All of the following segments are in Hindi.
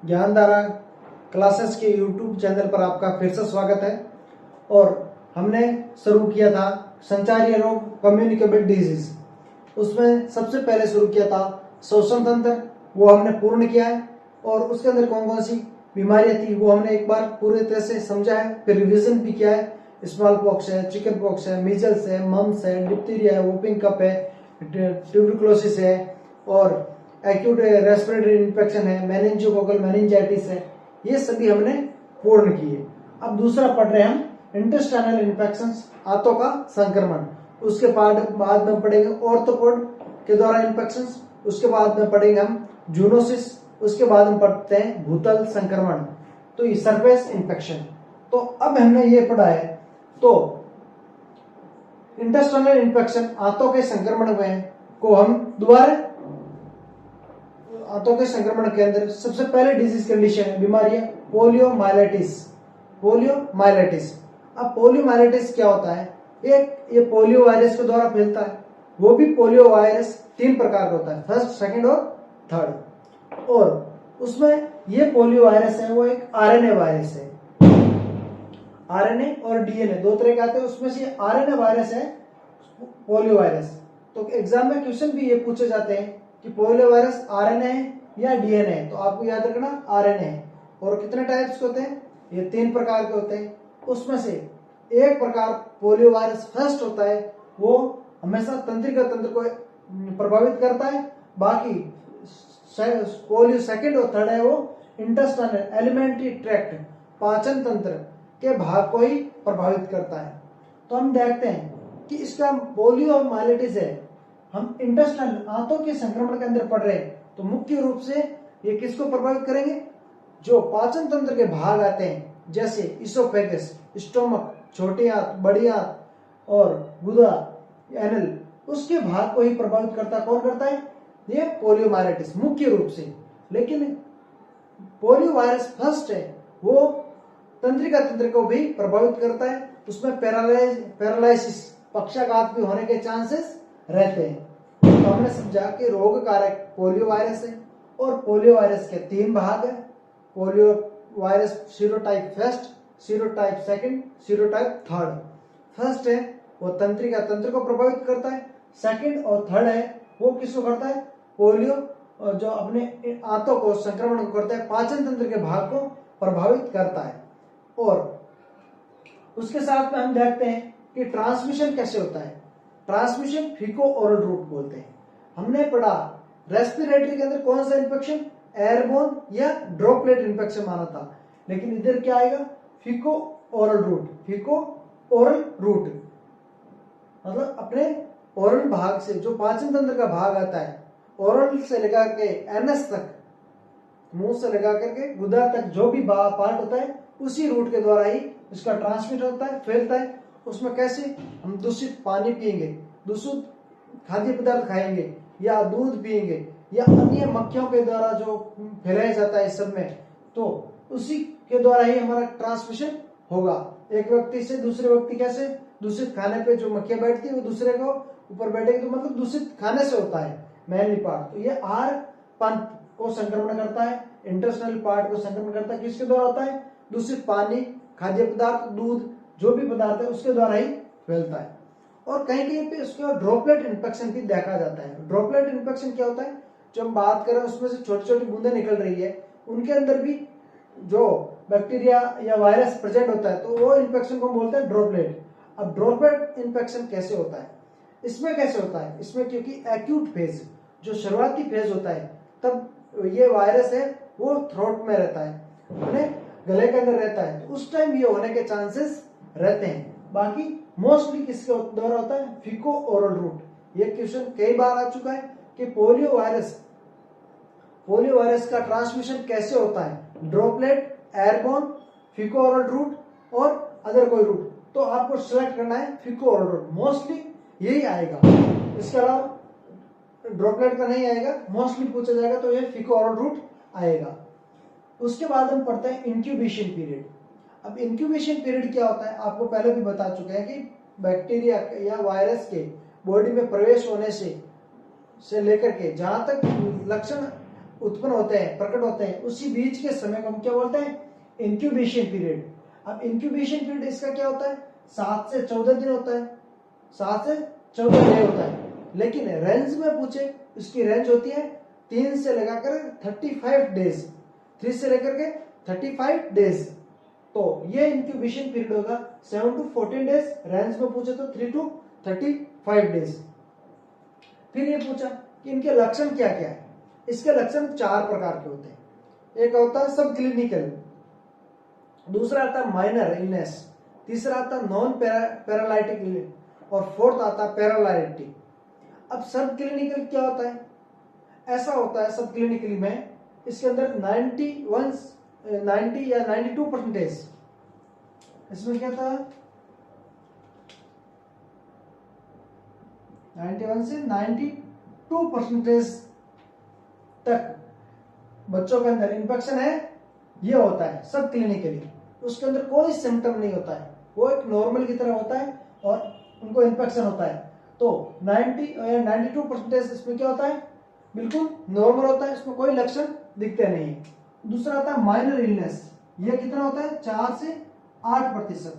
ज्ञानधारा क्लासेस के यूट्यूब चैनल पर आपका फिर से स्वागत है। और हमने शुरू किया था संचारी रोग कम्युनिकेबल डिजीज। उसमें सबसे पहले शुरू किया था श्वसन तंत्र, वो हमने पूर्ण किया है। और उसके अंदर कौन कौन सी बीमारियां थी वो हमने एक बार पूरी तरह से समझा है, फिर रिवीजन भी किया है। स्मॉल पॉक्स है, चिकन पॉक्स है, मीजल्स है, मम्स है, डिप्थीरिया है, वूपिंग कप है, ट्यूबरकुलोसिस है और एक्यूट रेस्पिरेटरी इन्फेक्शन है, मेनिंजोकोकल मेनिंजाइटिस है। ये सभी हमने पूर्ण किए। अब दूसरा पढ़ रहे हैं हम इंटेस्टाइनल इन्फेक्शंस, आंतों का संक्रमण। उसके बाद में पढ़ेंगे ऑर्थोपोड के द्वारा इन्फेक्शंस। उसके बाद में पढ़ेंगे हम जूनोसिस। उसके बाद हम पढ़ते हैं भूतल संक्रमण, तो ये सरफेस इन्फेक्शन। तो अब हमने ये पढ़ा है, तो इंटेस्टाइनल इन्फेक्शन आंतों के संक्रमण में को हम दोबारा आंतों के संक्रमण के अंदर सबसे पहले डिजीज कंडीशन है बीमारियां पोलियोमाइलिटिस। पोलियोमाइलिटिस, अब पोलियोमाइलिटिस क्या होता है? एक ये पोलियो वायरस के द्वारा फैलता है। वो भी पोलियो वायरस 3 प्रकार का होता है, फर्स्ट, सेकंड और थर्ड। और उसमें ये पोलियो वायरस है वो एक आरएनए वायरस है। आरएनए और डीएनए 2 तरह के आते हैं, उसमें से आरएनए वायरस है पोलियो वायरस। तो एग्जाम में क्वेश्चन भी ये पूछे जाते हैं कि पोलियो वायरस आरएनए है या डीएनए है, तो आपको याद रखना आरएनए है। और कितने टाइप्स के होते हैं? ये 3 प्रकार के होते हैं। उसमें से एक प्रकार पोलियो वायरस फर्स्ट होता है, वो हमेशा तंत्रिका तंत्र को प्रभावित करता है। बाकी पोलियो सेकंड और थर्ड है वो इंटेस्टाइनल एलिमेंट्री ट्रैक्ट, पाचन तंत्र के भाग को ही प्रभावित करता है। तो हम देखते हैं कि इसका पोलियोमाइलिटिस है, हम इंटेस्टाइनल आंतों के संक्रमण के अंदर पढ़ रहे हैं, तो मुख्य रूप से ये किसको प्रभावित करेंगे? जो पाचन तंत्र के भाग आते हैं, जैसे इसोफेगस, स्टोमक, छोटी आंत, बड़ी आंत और गुदा, एनल, उसके भाग को ही प्रभावित करता। कौन करता है? ये पोलियोमाइलिटिस मुख्य रूप से। लेकिन पोलियो वायरस फर्स्ट है, वो तंत्रिका तंत्र को भी प्रभावित करता है। उसमें पैरालिसिस, पक्षाघात भी होने के चांसेस रहते हैं। तो हमने समझा कि रोग कारक पोलियो वायरस है और पोलियो वायरस के 3 भाग है। Polio virus serotype first, serotype second, serotype third. First है वो तंत्रिका तंत्र को प्रभावित करता है। सेकंड और थर्ड है वो किसको करता है? पोलियो जो अपने आंतों को संक्रमण को करता है, पाचन तंत्र के भाग को प्रभावित करता है। और उसके साथ में हम देखते हैं कि ट्रांसमिशन कैसे होता है। ट्रांसमिशन फीको ओरल रूट बोलते हैं। हमने पढ़ा रेस्पिरेटरी के अंदर कौन सा इन्फेक्शन, एयरबोर्न या ड्रॉपलेट इन्फेक्शन माना था, लेकिन इधर क्या आएगा? फीको ओरल रूट। फीको ओरल रूट मतलब अपने ओरल भाग से, जो पाचन तंत्र का भाग आता है, ओरल से लेकर के एनएस तक, मुंह से लगा करके गुदा तक जो भी पार्ट होता है, उसी रूट के द्वारा ही इसका ट्रांसमिट होता है, फैलता है। उसमें कैसे? हम दूषित पानी पिएंगे, दूषित खाद्य पदार्थ खाएंगे या दूध पिएंगे या अन्य मक्खियों के द्वारा जो फैलाया जाता है इस सब में, तो उसी के द्वारा ही हमारा ट्रांसमिशन होगा। एक व्यक्ति से दूसरे व्यक्ति कैसे? दूषित खाने पे जो मक्खियां बैठती है वो दूसरे को ऊपर बैठेगी, तो मतलब दूषित खाने से होता है मेनली पार्ट। तो ये आर पंथ को संक्रमण करता है, इंटेस्टाइनल पार्ट को संक्रमण करता है। किसके द्वारा होता है? दूषित पानी, खाद्य पदार्थ, दूध, जो भी पदार्थ है उसके द्वारा ही फैलता है। और कहीं कहीं पे उसके ड्रॉपलेट इन्फेक्शन भी देखा जाता है। ड्रॉपलेट इन्फेक्शन क्या होता है? जो हम बात कर रहे हैं उसमें से छोटी छोटी बूंदें निकल रही है, उनके अंदर भी जो बैक्टीरिया या वायरस प्रेजेंट होता है, तो वो इन्फेक्शन को बोलते हैं ड्रॉपलेट। अब ड्रॉपलेट इन्फेक्शन कैसे होता है? इसमें कैसे होता है? इसमें क्योंकि एक्यूट फेज, जो शुरुआती फेज होता है, तब ये वायरस है वो थ्रोट में रहता है, अपने गले के अंदर रहता है, तो उस टाइम ये होने के चांसेस रहते हैं। बाकी मोस्टली किसके द्वारा होता है? फीको ओरल रूट। ये क्वेश्चन कई बार आ चुका है कि पोलियो वायरस का ट्रांसमिशन कैसे होता है? ड्रॉपलेट, एयरबोर्न, फीको ओरल रूट और अदर कोई रूट। तो आपको सिलेक्ट करना है फीको ओरल रूट, मोस्टली यही आएगा। इसके अलावा ड्रॉपलेट का नहीं आएगा, मोस्टली पूछा जाएगा तो ये फीको ओरल रूट आएगा। उसके बाद हम पढ़ते हैं इंक्यूबेशन पीरियड। अब इंक्यूबेशन पीरियड क्या होता है? आपको पहले भी बता चुके हैं कि बैक्टीरिया या वायरस के बॉडी में प्रवेश होने से लेकर के जहां तक लक्षण उत्पन्न होते हैं, प्रकट होते हैं, उसी बीच के समय को हम क्या बोलते हैं? Incubation period. अब इंक्यूबेशन पीरियड इसका क्या होता है? 7 से 14 दिन होता है, 7 से 14 डे होता है। लेकिन रेंज में पूछे, उसकी रेंज होती है 3 से लगाकर 35 डेज, 3 से लेकर के 35 डेज। तो ये इंक्यूबेशन पीरियड होगा 7 to 14 डेज, रेंज में पूछे तो 3 to 35 डेज। फिर ये पूछा कि इनके लक्षण क्या क्या है। इसके लक्षण 4 प्रकार के होते हैं। एक होता है सब क्लिनिकल, दूसरा आता है माइनर इलनेस, तीसरा आता है नॉन पैरालाइटिक इलनेस, और फोर्थ आता है पैरालाइटिक। अब सब क्लिनिकल क्या होता है? ऐसा होता है सब क्लिनिकली में, इसके अंदर 90 या 92%, इसमें क्या था 91 से 92% तक बच्चों के अंदर इन्फेक्शन है, ये होता है सब क्लिनिकली। उसके अंदर कोई सिम्टम नहीं होता है, वो एक नॉर्मल की तरह होता है और उनको इन्फेक्शन होता है। तो 90 या 92% इसमें क्या होता है? बिल्कुल नॉर्मल होता है, इसमें कोई लक्षण दिखते नहीं। दूसरा आता है माइनर इलनेस, ये कितना होता है? 4 से 8%,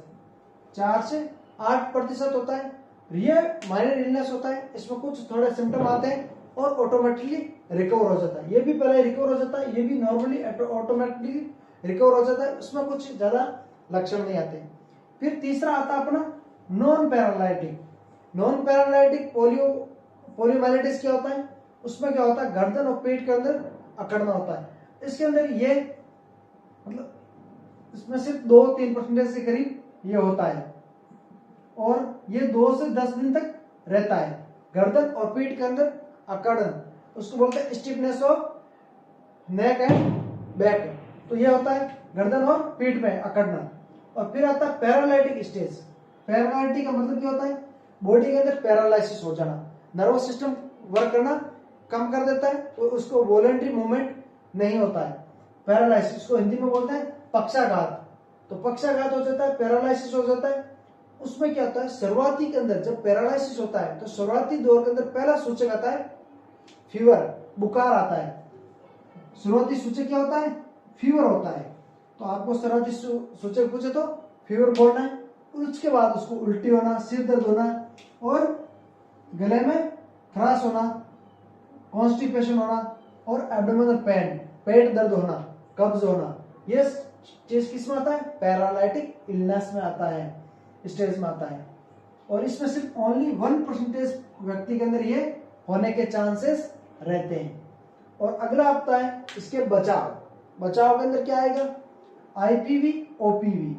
4 से 8% होता है। ये माइनर इलनेस होता है, इसमें कुछ थोड़े सिम्टम आते हैं और ऑटोमेटिकली रिकवर हो जाता है। ये भी पहले रिकवर हो जाता है, ये भी नॉर्मली ऑटोमेटिकली रिकवर हो जाता है, उसमें कुछ ज्यादा लक्षण नहीं आते। फिर तीसरा आता है अपना non paralytic. Non paralytic poliomyelitis क्या होता है? उसमें क्या होता है? गर्दन और पेट के अंदर अकड़ना होता है। इसके अंदर ये मतलब इसमें सिर्फ 2-3% के करीब ये होता है, और ये 2 से 10 दिन तक रहता है। गर्दन और पीठ के अंदर अकड़न, उसको बोलते हैं stiffness of neck and back. तो ये होता है गर्दन और पीठ में अकड़ना। और फिर आता है पैरालाइटिक स्टेज। पैरालाइटिक का मतलब क्या होता है? बॉडी के अंदर पैरालाइसिस हो जाना, नर्वस सिस्टम वर्क करना कम कर देता है, तो उसको वॉलेंट्री मूवमेंट नहीं होता है। पैरालाइसिस को हिंदी में बोलते हैं पक्षाघात। तो पक्षाघात हो जाता है, पैरालाइसिस हो जाता है। उसमें क्या होता है? शुरुआती के अंदर जब पैरालाइसिस होता है तो शुरुआती दौर के अंदर पहला सूचक आता है फीवर, बुखार आता है। शुरुआती सूचक क्या होता है? फीवर होता है। तो आपको शुरुआती सूचक पूछे तो फीवर बोलना है। उसके बाद उसको उल्टी होना, सिर दर्द होना और गले में खराश होना, कॉन्स्टिपेशन होना और एब्डोमिनल पेन, पेट दर्द होना, कब्ज होना। ये चीज किस में आता है? पैरालाइटिक इलनेस में आता है, स्टेज में आता है। और इसमें सिर्फ ओनली 1% व्यक्ति के अंदर ये होने के चांसेस रहते हैं। और अगला आता है इसके बचाव। बचाव के अंदर क्या आएगा? आईपीवी, ओपीवी,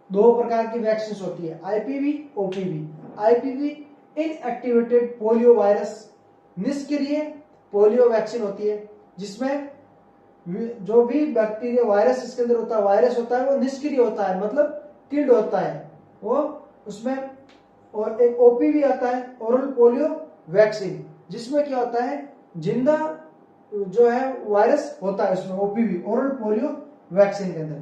2 प्रकार की वैक्सीन होती है, IPv, OPV. IPv inactivated polio virus, निष्क्रिय पोलियो वैक्सीन होती है, जिसमें जो भी बैक्टीरिया वायरस इसके अंदर होता है, वायरस होता है वो निष्क्रिय होता है, मतलब किल्ड होता है वो उसमें। और एक ओपीवी आता है, ओरल पोलियो वैक्सीन, जिसमें क्या होता है? जिंदा जो है वायरस होता है उसमें, ओपीवी, ओरल पोलियो वैक्सीन के अंदर।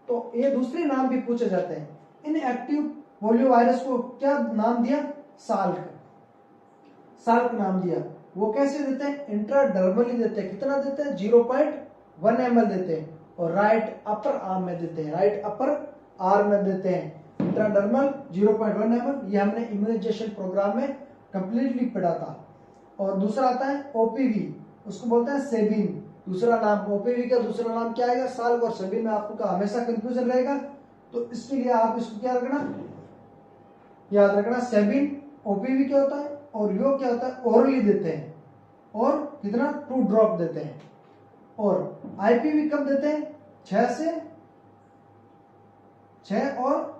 तो ये दूसरे नाम भी पूछे जाते हैं। इनएक्टिव पोलियो वायरस को क्या नाम दिया? साल्क, साल्क नाम दिया। वो कैसे देते हैं? इंट्राडर्मली देते हैं। कितना देते हैं? 0.1 ml देते हैं, और राइट अपर आर्म में देते हैं, राइट अपर आर्म में देते हैं इंट्राडर्मल 0.1 ml। ये हमने इम्यूनाइजेशन प्रोग्राम में कंप्लीटली पढ़ा था। और दूसरा आता है ओपीवी, उसको बोलते हैं सेबिन, दूसरा नाम। ओपीवी का दूसरा नाम क्या आएगा? साल्क। और सेबिन में आपको हमेशा कंफ्यूजन रहेगा, तो इसके लिए आप इसको क्या रखना, याद रखना, सेबिन ओपीवी क्या होता है और यो क्या होता है? ओरली देते हैं, और कितना? 2 ड्रॉप देते हैं। और आईपीवी कब देते हैं? 6 और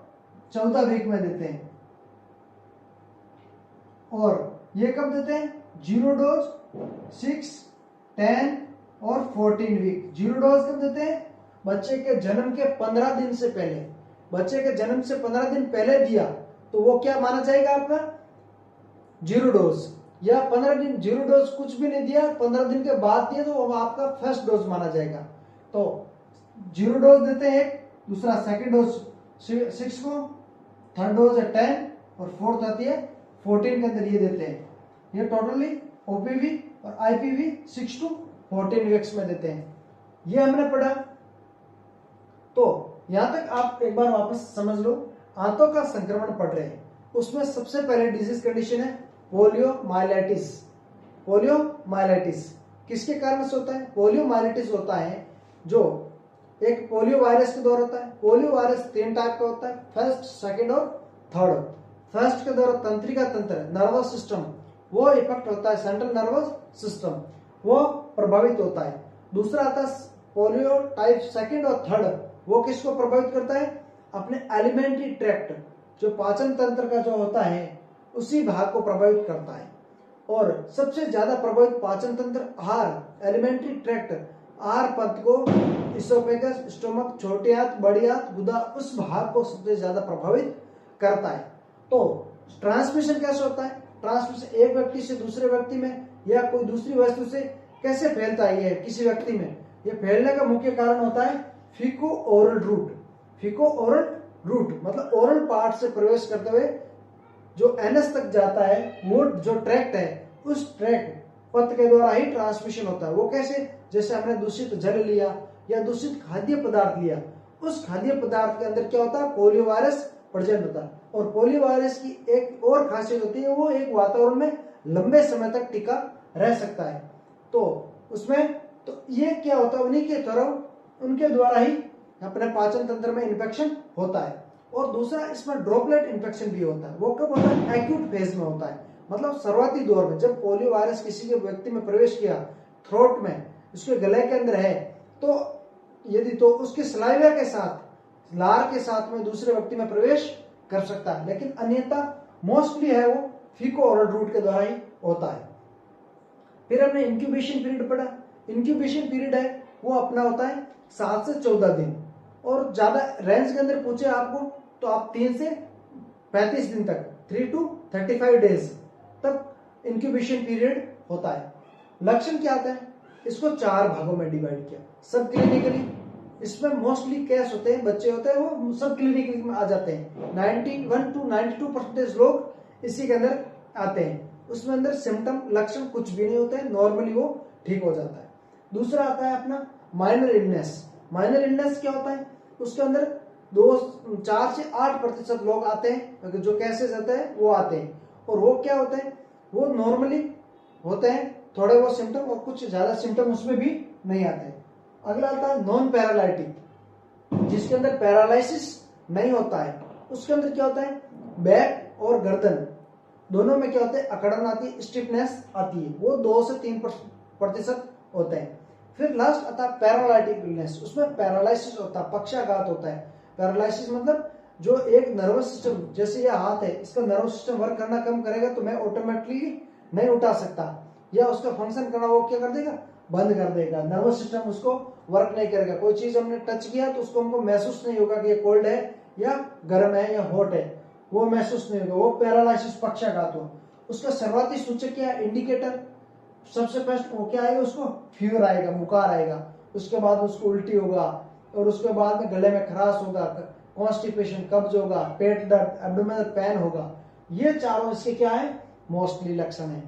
14 वीक में देते हैं। और ये कब देते हैं? 0 डोज 6, 10 और 14 वीक। 0 डोज कब देते हैं? बच्चे के जन्म के 15 दिन से पहले। बच्चे के जन्म से 15 दिन पहले दिया तो वो क्या माना जाएगा आपका? 0 डोज। या 15 दिन 0 डोज कुछ भी नहीं दिया, 15 दिन के बाद दिया तो वो आपका फर्स्ट डोज माना जाएगा। तो 0 डोज देते हैं एक, दूसरा सेकंड डोज 6 को, थर्ड डोज है 10 और फोर्थ आती है 14 के अंदर ये देते हैं। ये टोटली ओपीवी और आईपीवी 6 to 14 वीक्स में देते हैं। ये हमने पढ़ा। तो यहां तक आप एक बार वापस समझ लो, आंतों का संक्रमण पढ़ रहे हैं, उसमें सबसे पहले डिजीज कंडीशन है पोलियोमाइलाइटिस। पोलियोमाइलाइटिस किसके कारण से होता है? पोलियोमाइलाइटिस होता है जो एक पोलियो वायरस के द्वारा होता है। पोलियो वायरस 3 टाइप का होता है, फर्स्ट, सेकंड और थर्ड। फर्स्ट के द्वारा तंत्रिका तंत्र, नर्वस सिस्टम, वो इफेक्ट होता है, सेंट्रल नर्वस सिस्टम वो प्रभावित होता है। दूसरा आता है पोलियो टाइप सेकंड और थर्ड, वो किसको प्रभावित करता है? अपने एलिमेंट्री ट्रैक्ट, जो पाचन तंत्र का जो होता है उसी भाग को प्रभावित करता है। और सबसे ज्यादा प्रभावित पाचन तंत्र आहार, एलिमेंट्री ट्रैक्ट, आहार पथ को, इसोफेगस, स्टोमक, छोटी आंत, बड़ी आंत, गुदा, उस भाग को सबसे ज्यादा प्रभावित करता है। तो ट्रांसमिशन कैसे होता है? ट्रांसमिशन एक व्यक्ति से दूसरे व्यक्ति में या कोई दूसरी वस्तु से कैसे फैलता है? ये किसी व्यक्ति में ये फैलने का मुख्य कारण होता है फीको ओरल रूट। फीको ओरल रूट मतलब ओरल पार्ट से प्रवेश करते हुए जो एनस तक जाता है, वो जो ट्रैक्ट है, उस ट्रैक्ट पथ के द्वारा ही ट्रांसमिशन होता है। वो कैसे? जैसे हमने दूषित जल लिया या दूषित खाद्य पदार्थ लिया, उस खाद्य पदार्थ के अंदर क्या होता है? पोलियो वायरस प्रेजेंट होता है। और पोलियो वायरस की एक और खासियत होती है, वो एक वातावरण में लंबे समय तक टिका रह सकता है। तो उसमें तो ये क्या होता है? उन्हीं के तरह उनके द्वारा ही अपने पाचन तंत्र में इन्फेक्शन होता है। और दूसरा इसमें ड्रॉपलेट इन्फेक्शन भी होता है। वो कब होता है? एक्यूट फेज में होता है, मतलब शुरुआती दौर में। जब पोलियो वायरस किसी के व्यक्ति में प्रवेश किया, थ्रोट में, उसके गले के अंदर है, तो यदि तो उसके सलाइवा के साथ, लार के साथ में दूसरे व्यक्ति में प्रवेश कर सकता है, लेकिन अन्यथा मोस्टली है वो फीको ओरल रूट के द्वारा ही होता है। फिर हमने इंक्यूबेशन पीरियड पढ़ा। इंक्यूबेशन पीरियड है वो अपना होता है 7 से 14 दिन, और ज्यादा रेंज के अंदर पूछे आपको तो आप 3 से 35 दिन तक, 3 to 35 डेज तक इंक्यूबेशन पीरियड होता है। लक्षण क्या आता है? इसको 4 भागों में डिवाइड किया। सब क्लिनिकली, इसमें मोस्टली केस होते हैं, बच्चे होते हैं, वो सब क्लिनिकली में आ जाते हैं। 91 to 92% लोग इसी के अंदर आते हैं। उसमें अंदर सिम्टम, लक्षण कुछ भी नहीं होते हैं, नॉर्मली वो ठीक हो जाता है। दूसरा आता है अपना माइनर इलनेस। माइनर इलनेस क्या होता है? उसके अंदर 4 से 8% लोग आते हैं, जो केसेस आते हैं वो आते हैं। और वो क्या होते हैं? वो नॉर्मली होते हैं, थोड़े बहुत सिम्टम, और कुछ ज्यादा सिम्टम उसमें भी नहीं आते हैं। अगला आता है नॉन पैरालाइटिक, जिसके अंदर पैरालिसिस नहीं होता है। उसके अंदर क्या होता है? बैक और गर्दन दोनों में क्या होता है? अकड़न आती है, स्टिफनेस आती है। वो 2 से 3% होते हैं। फिर लास्ट आता है पैरालाइटिक इलनेस। उसमें पैरालिसिस होता है, पक्षाघात होता है। पैरालिसिस मतलब जो एक नर्वस सिस्टम, जैसे ये हाथ है, इसका नर्वस सिस्टम वर्क करना कम करेगा तो मैं ऑटोमेटिकली नहीं उठा सकता, या उसका फंक्शन करना वो क्या कर देगा? बंद कर देगा। नर्वस सिस्टम उसको वर्क नहीं करेगा। कोई चीज हमने टच किया तो उसको हमको महसूस नहीं होगा कि ये कोल्ड है या गर्म है या हॉट है, वो महसूस नहीं होगा। वो पैरालिसिस, पक्षाघात हो। उसका शुरुआती सूचक क्या है? इंडिकेटर सबसे फर्स्ट वो क्या आएगा? उसको फीवर आएगा, बुखार आएगा, उसके बाद उसको उल्टी होगा, और उसके बाद में गले में खराश होगा, कॉन्स्टिपेशन, कब्ज होगा, पेट दर्द, एब्डोमिनल पेन होगा। ये चारों इसके क्या है? मोस्टली लक्षण है।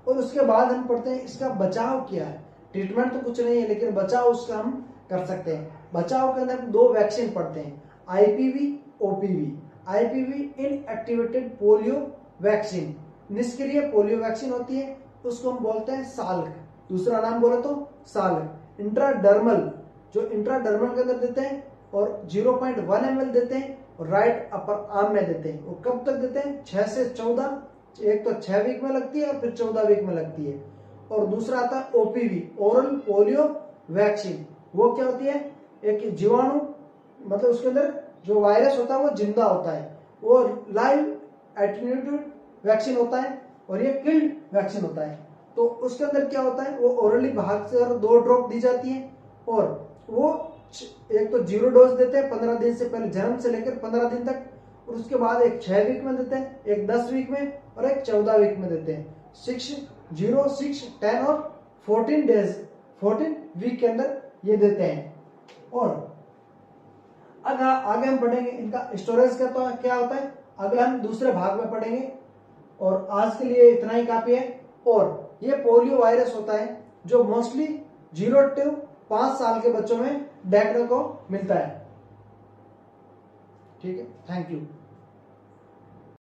और उसके बाद हम पढ़ते हैं इसका बचाव क्या है। ट्रीटमेंट तो कुछ नहीं है, लेकिन बचाव उसका हम कर सकते हैं। बचाव के अंदर 2 वैक्सीन पढ़ते हैं, IPv, OPV. IPv inactivated polio vaccine, निष्क्रिय पोलियो वैक्सीन होती है, उसको हम बोलते हैं साल्क। दूसरा नाम बोले तो साल्क। इंट्राडर्मल, जो इंट्राडर्मल के अंदर देते हैं, और 0.1 ml देते हैं, और राइट अपर आर्म में देते हैं। और कब तक देते हैं? 6 से 14, एक तो 6 वीक में लगती है और फिर 14 वीक में लगती है। और दूसरा आता है ओपीवी, ओरल पोलियो वैक्सीन। वो क्या होती है? एक जीवाणु, मतलब उसके अंदर जो वायरस होता है वो जिंदा होता है, वो लाइव एटेन्यूएटेड वैक्सीन होता है, और ये किल्ड वैक्सीन होता है। तो उसके अंदर क्या होता है? वो ओरली बाहर से 2 ड्रॉप दी जाती है, और वो एक तो 0 डोज देते हैं 15 दिन से पहले, जन्म से लेकर 15 दिन तक, और उसके बाद एक 6 वीक में देते हैं, एक 10 वीक में, और एक 14 वीक में देते हैं। 6, 0, 6, 10 और 14 डेज, 14 वीक के अंदर ये देते हैं। और अगर आगे हम पढ़ेंगे इनका स्टोरेज का तो क्या होता है, अगला हम दूसरे भाग में पढ़ेंगे। और आज के लिए इतना ही काफी है। और ये पोलियो वायरस होता है जो मोस्टली 0 to 5 साल के बच्चों में देखने को मिलता है। ठीक है, थैंक यू।